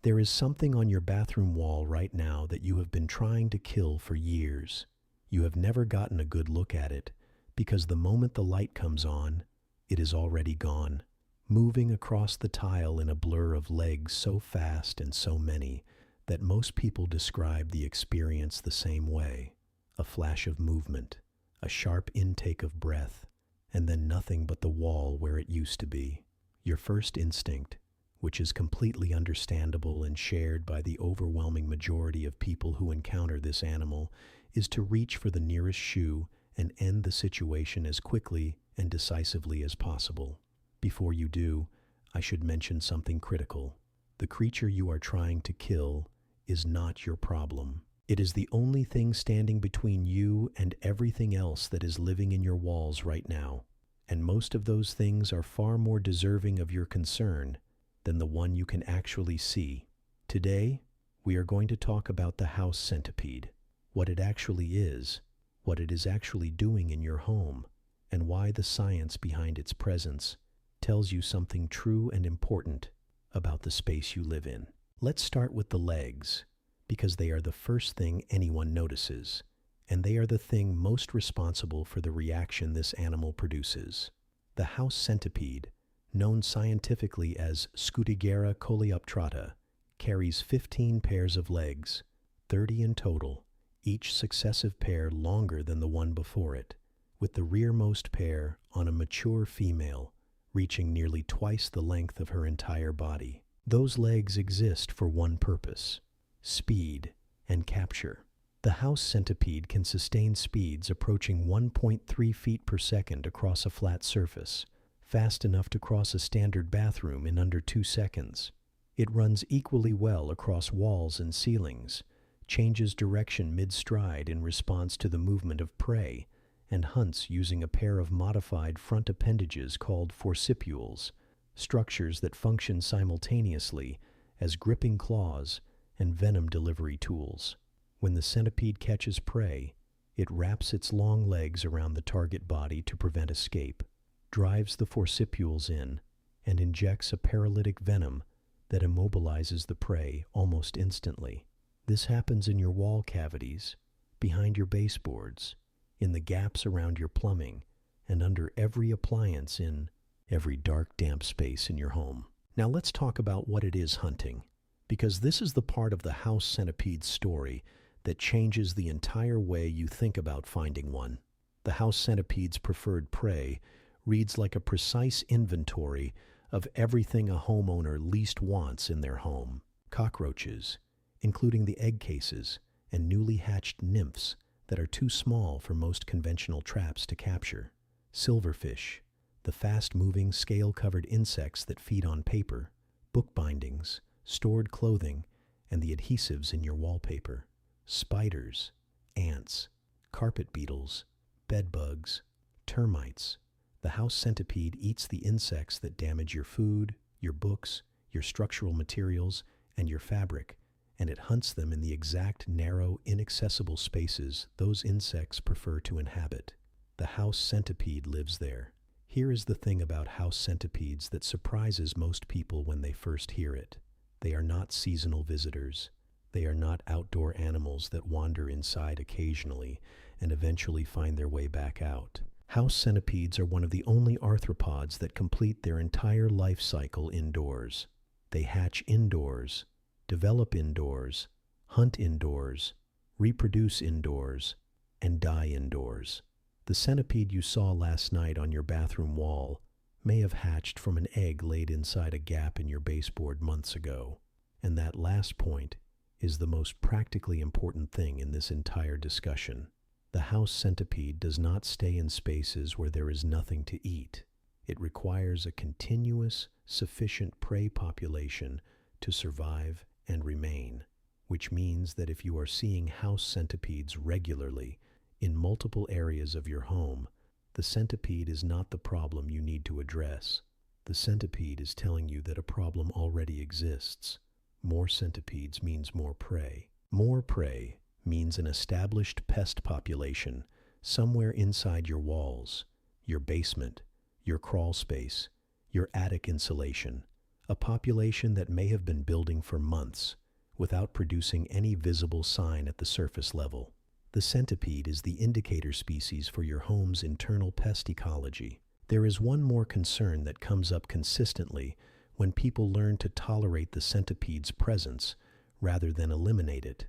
There is something on your bathroom wall right now that you have been trying to kill for years. You have never gotten a good look at it because the moment the light comes on, it is already gone, moving across the tile in a blur of legs so fast and so many that most people describe the experience the same way. A flash of movement, a sharp intake of breath, and then nothing but the wall where it used to be. Your first instinct, which is completely understandable and shared by the overwhelming majority of people who encounter this animal, is to reach for the nearest shoe and end the situation as quickly and decisively as possible. Before you do, I should mention something critical. The creature you are trying to kill is not your problem. It is the only thing standing between you and everything else that is living in your walls right now. And most of those things are far more deserving of your concern than the one you can actually see. Today, we are going to talk about the house centipede, what it actually is, what it is actually doing in your home, and why the science behind its presence tells you something true and important about the space you live in. Let's start with the legs, because they are the first thing anyone notices, and they are the thing most responsible for the reaction this animal produces. The house centipede, known scientifically as Scutigera coleoptrata, carries 15 pairs of legs, 30 in total, each successive pair longer than the one before it, with the rearmost pair on a mature female reaching nearly twice the length of her entire body. Those legs exist for one purpose: speed and capture. The house centipede can sustain speeds approaching 1.3 feet per second across a flat surface, fast enough to cross a standard bathroom in under 2 seconds. It runs equally well across walls and ceilings, changes direction mid-stride in response to the movement of prey, and hunts using a pair of modified front appendages called forcipules, structures that function simultaneously as gripping claws and venom delivery tools. When the centipede catches prey, it wraps its long legs around the target body to prevent escape, drives the forcipules in, and injects a paralytic venom that immobilizes the prey almost instantly. This happens in your wall cavities, behind your baseboards, in the gaps around your plumbing, and under every appliance in every dark, damp space in your home. Now let's talk about what it is hunting, because this is the part of the house centipede's story that changes the entire way you think about finding one. The house centipede's preferred prey reads like a precise inventory of everything a homeowner least wants in their home. Cockroaches, including the egg cases and newly hatched nymphs that are too small for most conventional traps to capture. Silverfish, the fast-moving scale-covered insects that feed on paper, book bindings, stored clothing, and the adhesives in your wallpaper. Spiders, ants, carpet beetles, bedbugs, termites. The house centipede eats the insects that damage your food, your books, your structural materials, and your fabric, and it hunts them in the exact narrow, inaccessible spaces those insects prefer to inhabit. The house centipede lives there. Here is the thing about house centipedes that surprises most people when they first hear it. They are not seasonal visitors. They are not outdoor animals that wander inside occasionally and eventually find their way back out. House centipedes are one of the only arthropods that complete their entire life cycle indoors. They hatch indoors, develop indoors, hunt indoors, reproduce indoors, and die indoors. The centipede you saw last night on your bathroom wall may have hatched from an egg laid inside a gap in your baseboard months ago. And that last point is the most practically important thing in this entire discussion. The house centipede does not stay in spaces where there is nothing to eat. It requires a continuous, sufficient prey population to survive and remain, which means that if you are seeing house centipedes regularly in multiple areas of your home, the centipede is not the problem you need to address. The centipede is telling you that a problem already exists. More centipedes means more prey. More prey means an established pest population somewhere inside your walls, your basement, your crawl space, your attic insulation, a population that may have been building for months without producing any visible sign at the surface level. The centipede is the indicator species for your home's internal pest ecology. There is one more concern that comes up consistently when people learn to tolerate the centipede's presence rather than eliminate it,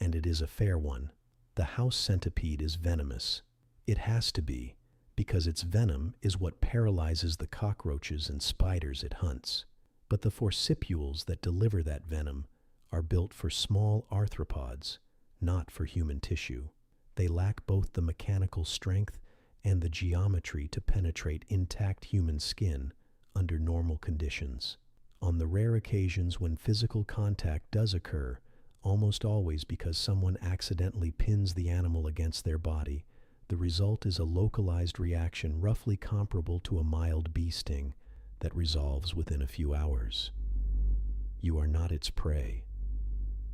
and it is a fair one. The house centipede is venomous. It has to be, because its venom is what paralyzes the cockroaches and spiders it hunts. But the forcipules that deliver that venom are built for small arthropods, not for human tissue. They lack both the mechanical strength and the geometry to penetrate intact human skin under normal conditions. On the rare occasions when physical contact does occur, almost always because someone accidentally pins the animal against their body, the result is a localized reaction roughly comparable to a mild bee sting that resolves within a few hours. You are not its prey.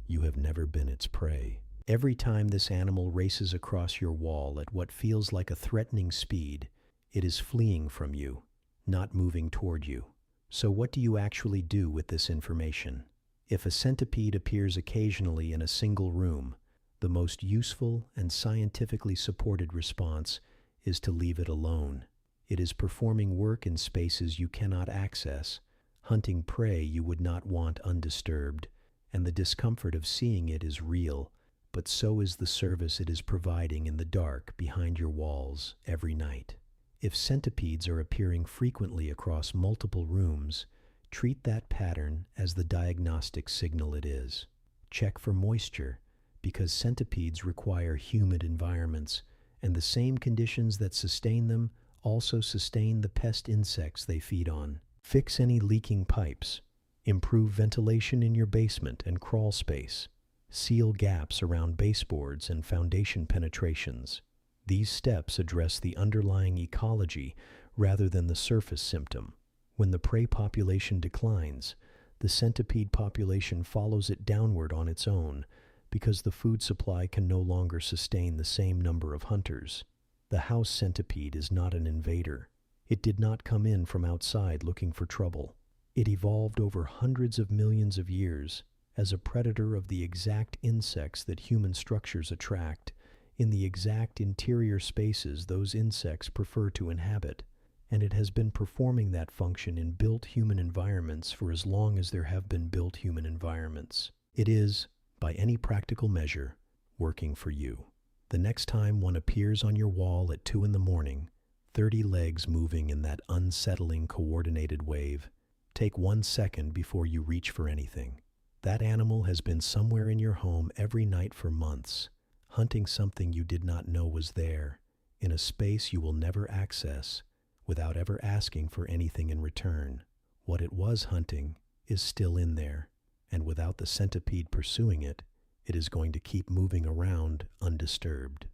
You have never been its prey. Every time this animal races across your wall at what feels like a threatening speed, it is fleeing from you, not moving toward you. So what do you actually do with this information? If a centipede appears occasionally in a single room, the most useful and scientifically supported response is to leave it alone. It is performing work in spaces you cannot access, hunting prey you would not want undisturbed, and the discomfort of seeing it is real, but so is the service it is providing in the dark behind your walls every night. If centipedes are appearing frequently across multiple rooms, treat that pattern as the diagnostic signal it is. Check for moisture, because centipedes require humid environments, and the same conditions that sustain them also sustain the pest insects they feed on. Fix any leaking pipes. Improve ventilation in your basement and crawl space. Seal gaps around baseboards and foundation penetrations. These steps address the underlying ecology rather than the surface symptom. When the prey population declines, the centipede population follows it downward on its own because the food supply can no longer sustain the same number of hunters. The house centipede is not an invader. It did not come in from outside looking for trouble. It evolved over hundreds of millions of years as a predator of the exact insects that human structures attract, in the exact interior spaces those insects prefer to inhabit, and it has been performing that function in built human environments for as long as there have been built human environments. It is, by any practical measure, working for you. The next time one appears on your wall at 2 a.m, 30 legs moving in that unsettling coordinated wave, take 1 second before you reach for anything. That animal has been somewhere in your home every night for months, hunting something you did not know was there, in a space you will never access, without ever asking for anything in return. What it was hunting is still in there, and without the centipede pursuing it, it is going to keep moving around undisturbed.